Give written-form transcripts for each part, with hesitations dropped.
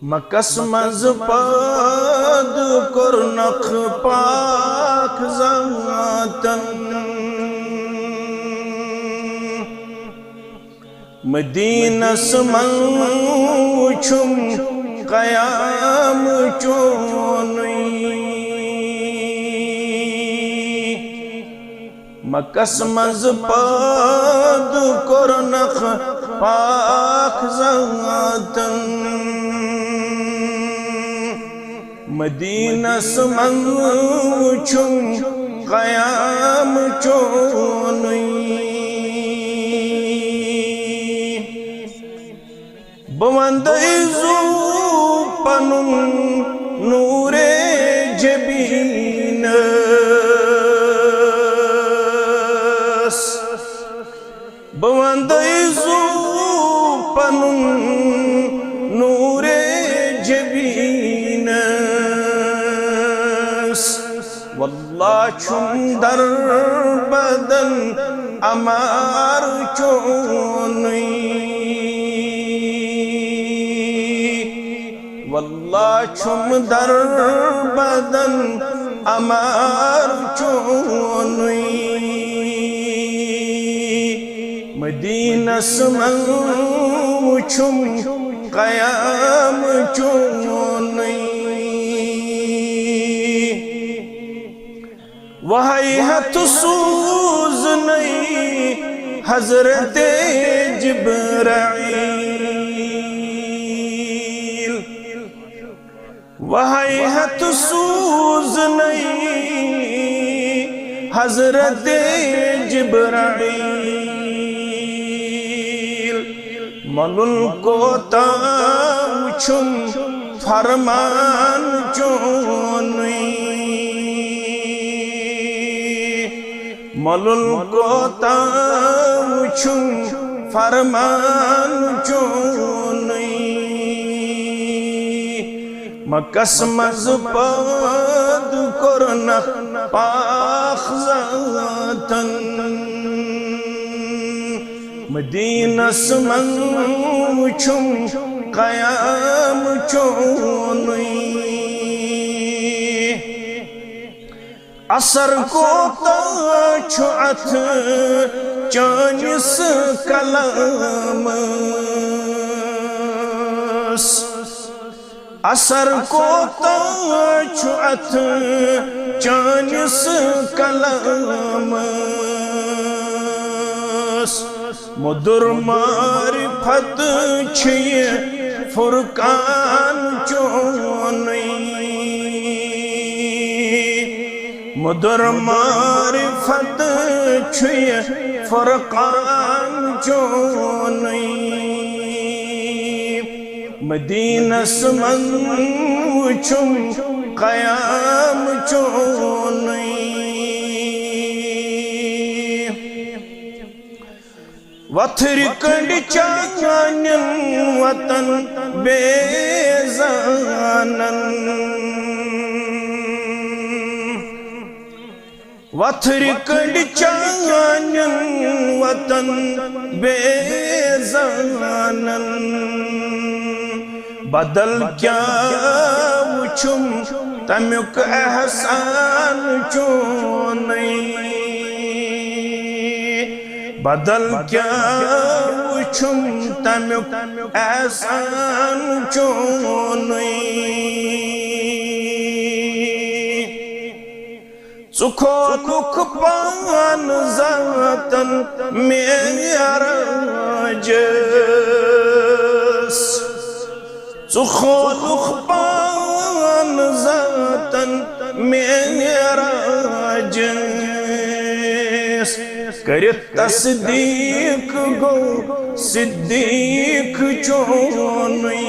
mix مز پاد کرنخ پاک ذاتن مدینس من وچھم قیام چونی مکس مز پاد کرنخ پاک ذاتن مدینس من وچھم قیام چونی بوندیزو پنن نور جبینس بوندیزو پنن نور جبینس واللہ چھم در بدن امار چونی واللہ چھم در بدن امار چونی مدینس من وچھم قیام چونی وحیحت سوز نئی حضرت جبرائیل وحیحت سوز نئی حضرت جبرائیل ملل کو تاوچھم فرمان چونی ملل کو تاوچھم فرمان چونی مکس مز پاد کرنخ پاک ذاتن مدینس من وچھم قیام چونی اثر کو تاچھعت چانس کلامس اثر کو تاچھعت چانس کلامس مدر معرفت چھئے فرقان چونی مدر معرفت چھئے فرقان چونی مدینس من وچھم قیام چونی وتھر کنڈ چانن وطن بیزانن وتھر کنڈ چانن وطن بیزانن بدل کیا وچھم تمیک احسان چونی بدل کیا وچھم تمیک احسان چونی سکھو لکھ پان ذاتن معراجس سکھو لکھ پان ذاتن معراجس کرت تصدیق گو صدیق چونی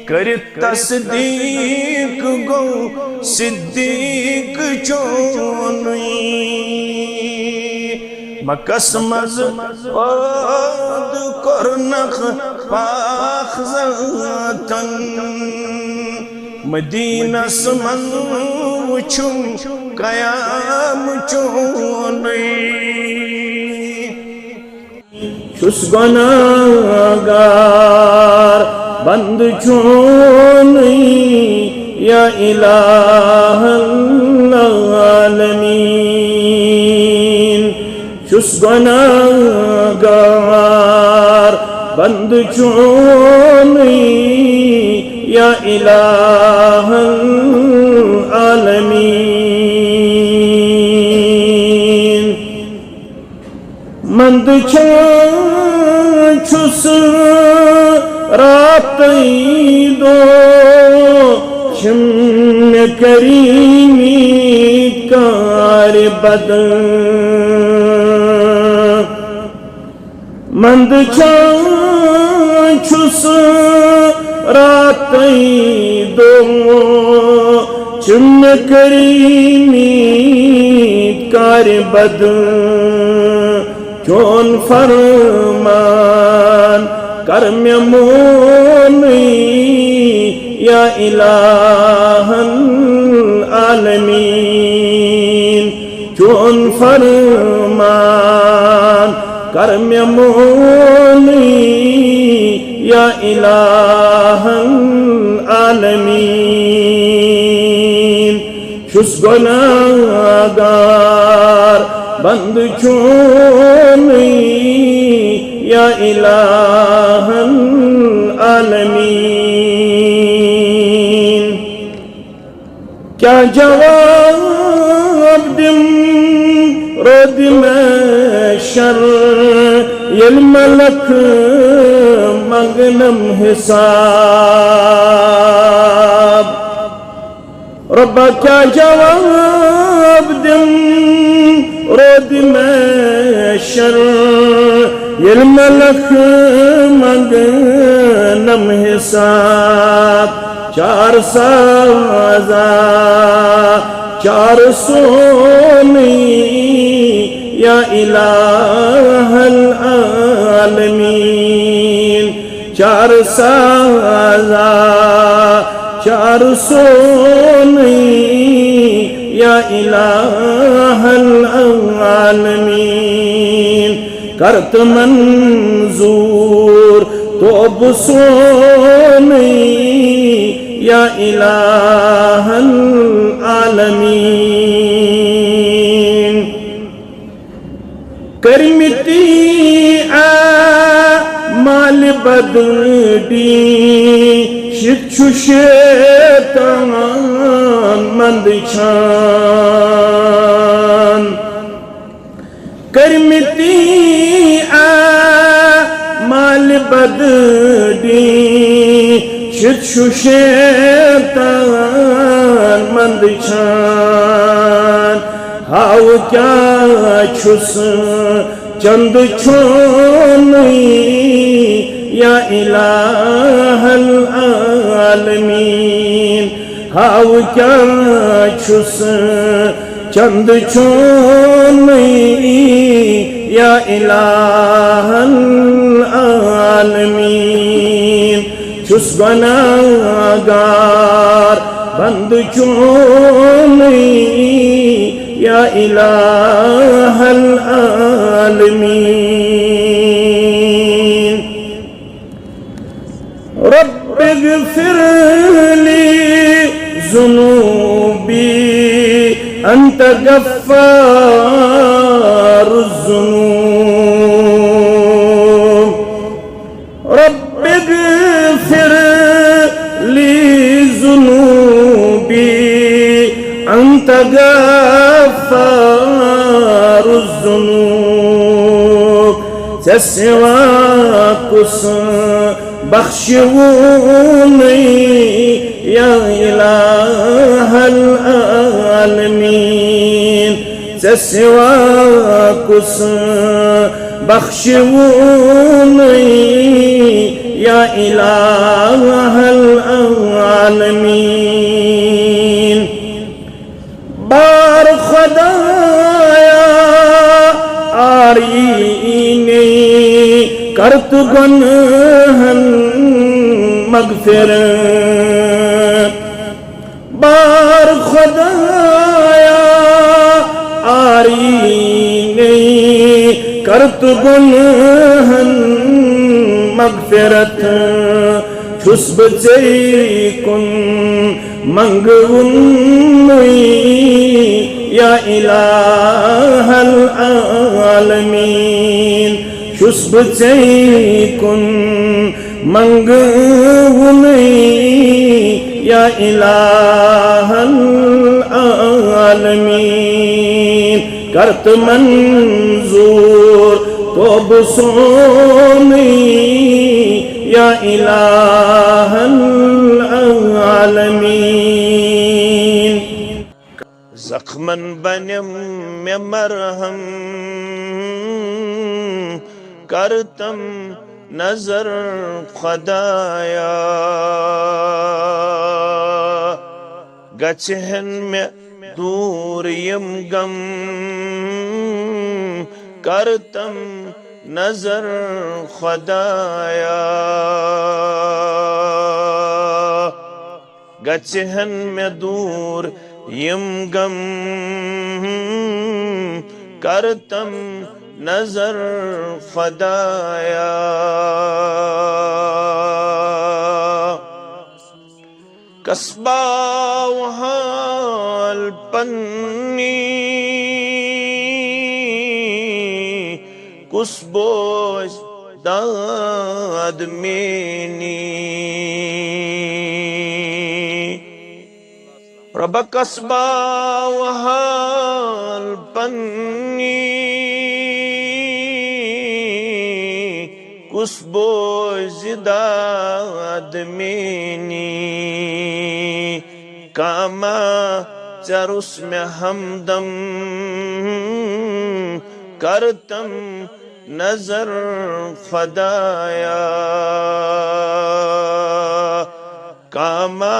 کرت تصدیق گو صدیق چونی مکس مز پاد کرنخ پاک ذاتن مدینس من وچھم قیام چونی چھس گناہگار بند چونی یا الہ العالمین چھس گناہگار بند چونی یا الہ العالمین مند چھس راتی دو چھم کریمی کار بد مند چھس راتی دو چھم کریمی کار بد چون فرمان کرم مونی یا الہ العالمین چون فرمان کرم مونی یا الہ العالمین چھس گناہگار بند چونی یا الہ العالمین کیا جواب دم رد میں شر یل ملک مغنم حساب ربا کیا جواب دم رد میں شر یل ملک مغنم حساب چار سازا چار سونی یا الہ العالمین چار سازا چار سونی یا الہ العالمین کرت منظور تو بسونی یا الہ العالمین کرمتی اعمال بدی شچو شیطان مند چھان کرمتی اعمال بدی شچو شیطان مند چھان ہاو کیا چھس چند چھونی یا الہ العالمین ہاو کیا چھس چند چھونی یا الہ العالمین چھس گناہگار بند چونی یا الہ العالمین رب اغفر لی ذنوبی انت غفار الذنوب رب اغفر لی ذنوبی انت غفار الذنوب سوا کس بخشونی یا الہ العالمین سوا کس بخشونی یا الہ العالمین بار خدایا آرینی کرت گنہن مغفرت بار خدایا آرینی کرت گنہن مغفرت چھس بہٕ ژےٚ کُن منگوُنُے یا الہ العالمین چھس بہٕ ژےٚ کُن منگوُنُے یا الہ العالمین کر تہٕ منظور توبہٕ سونُے یا الہ العالمین زخمن بنیم مے مرہم کرتم نظر خدایا گژھن مے دور یم غم کرتم نظر خدایا گژھن مے دور یم غم کرتم نظر خدایا قصبہ و حال پنی کس بوجھ داد مینی رب قصبہ و حال پنی کس بوجھ داد مینی کاما چرس میں ہمدم کرتم نظر خدایا کاما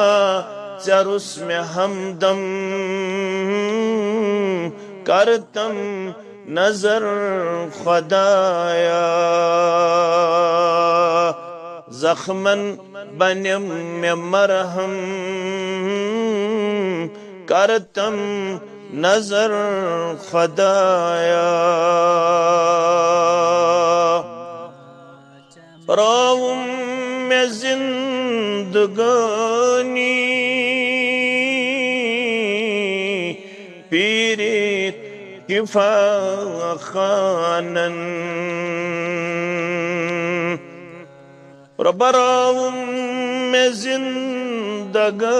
چرس میں ہمدم کرتم نظر خدایا زخمن بنیم میں مرہم کرتم نظر خدایا راوم میں زندگانی پیریت شفا خانن رب راوم میں زندگانی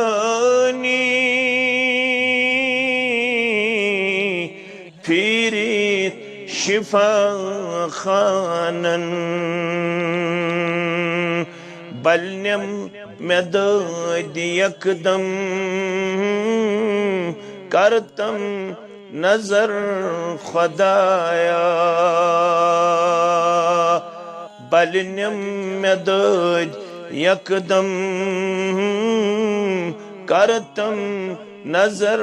پیریت شفا خانن بلنم میں داد یکدم کرتم نظر خدایا بلنم میں داد یکدم کرتم نظر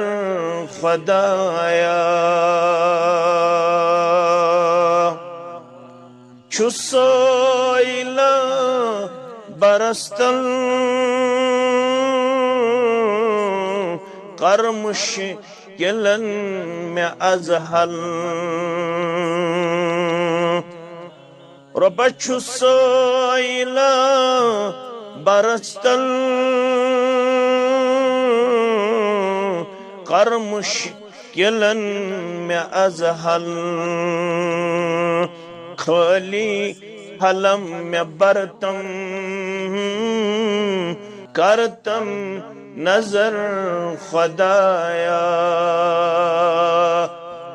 خدایا چھسائلہ برستل کرمش کلن میں ازحل رب چھسائلہ برستل کرمش کلن میں ازحل خالی حلم میں برتم کرتم نظر خدایا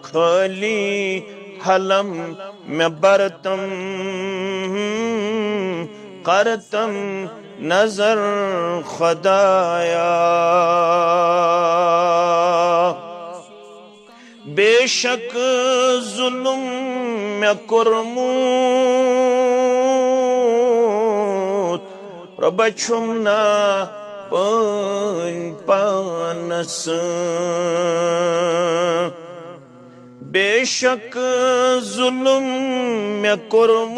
خالی حلم میں برتم کرتم نظر خدایا بے شک ظلم میں کرموت رب چھمنا پان پانس بے شک ظلم میں کرموت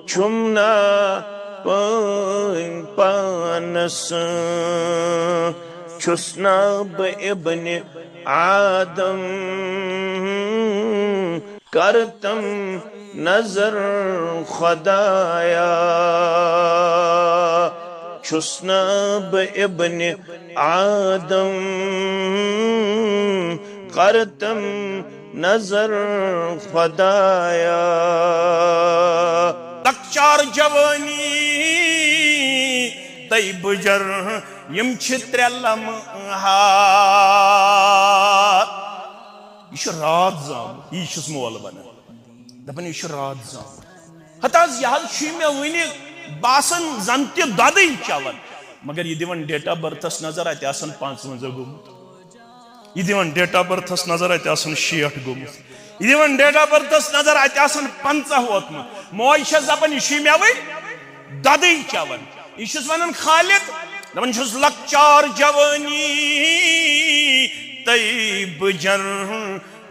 چھمنا پان پانس چھسنا ابن آدم کرتم نظر خدایا چھسنا ابن آدم کرتم نظر خدایا لکچار جوانی تی بجر یم چھ ترے لمحات یہ رات زام یہ چھس مول بنا دپن یہ رات زام حتیٰ یہ میں ونی باسن زنتی دادی چاون مگر یہ دیون ڈیٹ آف برتھس نظر ات آسن 55 گومت یہ دیون ڈیٹ آف برتھس نظر ات آسن 60 گومت یہ دیون ڈیٹ آف برتھس نظر ات آسن 50 ووتمت موج چھس دپن یہ میں ون دادی چاون یہ چھس ونان خالد دپن چھس لکچار جوانی تی بجر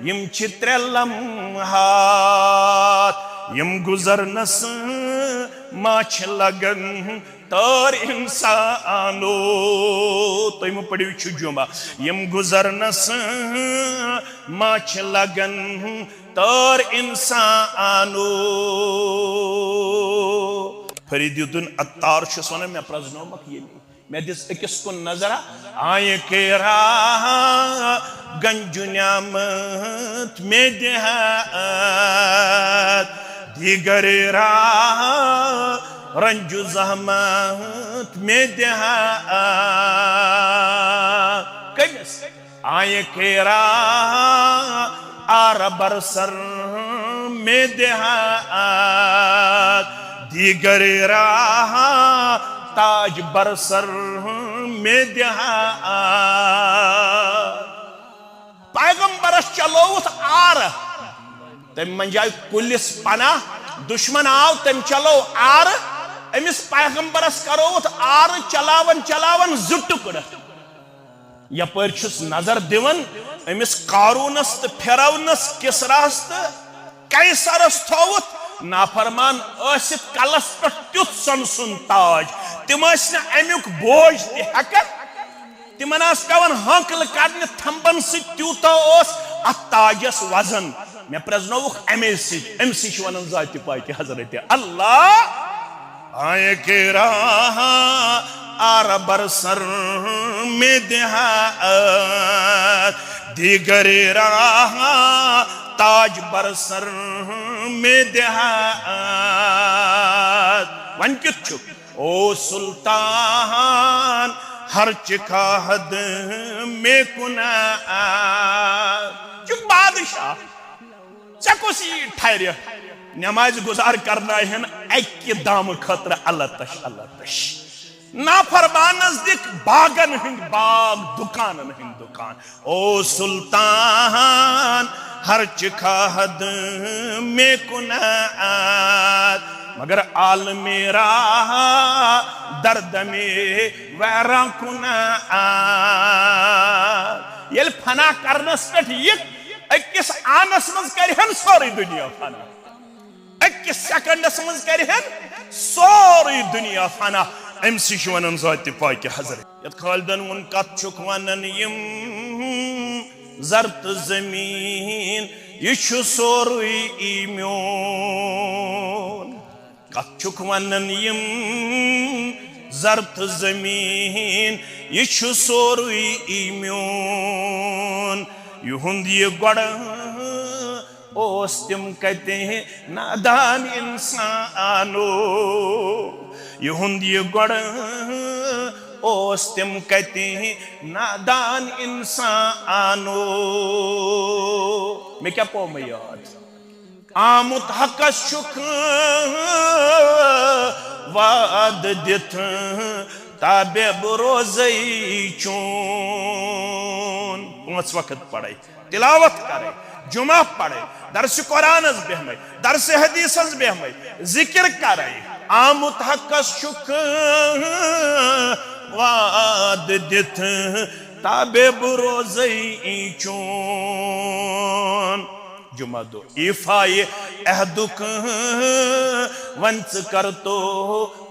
یم چھ ترے لمحات یم گزرنس ما چھ لگن تار انسانو تیم پڑھو چھ جمعہ یم گزرنس ما چھ لگن تار انسانو فرید الدین عطار چھس ونان میں پرزنو مک یہ میں دس اکس کن نظرہ آئے کے راہ گنج نعمت میں دہات دیگر راہ رنج زحمت میں دہات کمس آئے کے راہ آر برسر میں دہات دیگر راہ تاج برسر میں دہات پیغمبرس چلوت آر تم منجائے کلس پناہ دشمن آو تم چلو آر امس پیغمبرس کروت آر چلاون چلاون زٹکڑ یپر چھس نظر دیون امس قارونس تو پھرونس کسراس تو قیصرس تھوت نافرمان ٲسِتھ کلس پٮ۪ٹھ تیُتھ سن تاج تم ٲسۍ نہٕ امیُک بوج تہِ ہٮ۪کان تمن آس پیوان ہانکل کڑنہِ تھمبن سۭتۍ تیوٗتاہ اوس اتھ تاجس وزن مےٚ پرزنووُکھ امے سۭتۍ أمسٕے چھِ ونان ذاتِ پاکہِ حضرت اللہ آئے کے راہ آر برسر میں دہات دیگر راہ تاج برسر میں دہات ون کیُتھ چھُ او سلطان ہر چکا حد میں کنات جو بادشاہ چکوسی ٹھہرے نماز گزار کرنا ہے ایک دام خطر اللہ تش نافرمان نزدیک باغن ہند باغ دکانن ہند دکان او سلطان ہر چکا حد میں کنات مگر عالم راہ درد میں ویران کنات یل فنا کرنس پہ یہ اکس آنس منز کرہن سوری دنیا فنا اکس سیکنڈس منز کرہن سوری دنیا فنا امسی شوانن ذات پاک حضرت یت خالدن ان کت چھک ونن یم زرت زمین یہ چھو سوری ایمیون کت چھک ونن یم زرت زمین یہ چھو سوری ایمیون یہند یہ گوڑا اوستم کہتے ہیں نادان انسانو یہند یہ گوڑا اوستم کہتے ہیں نادان انسانو میں کیا پوم یاد آمد حق شک وعد دیت تابع بروزی چون 5 وقت پڑھائی تلاوت کرے جمعہ پڑھے درس قرآن از بہمائی درس حدیث از بہمائی ذکر کرے آمد حق شک وعد دیت تابع بروزی چون جمعہ دو ایفائی اہدک ونچ کر تو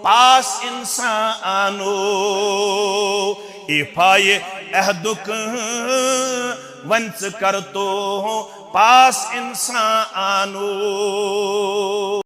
پاس انسانو ایفائی اہدک ون ژٕ کر تو پاس انسانو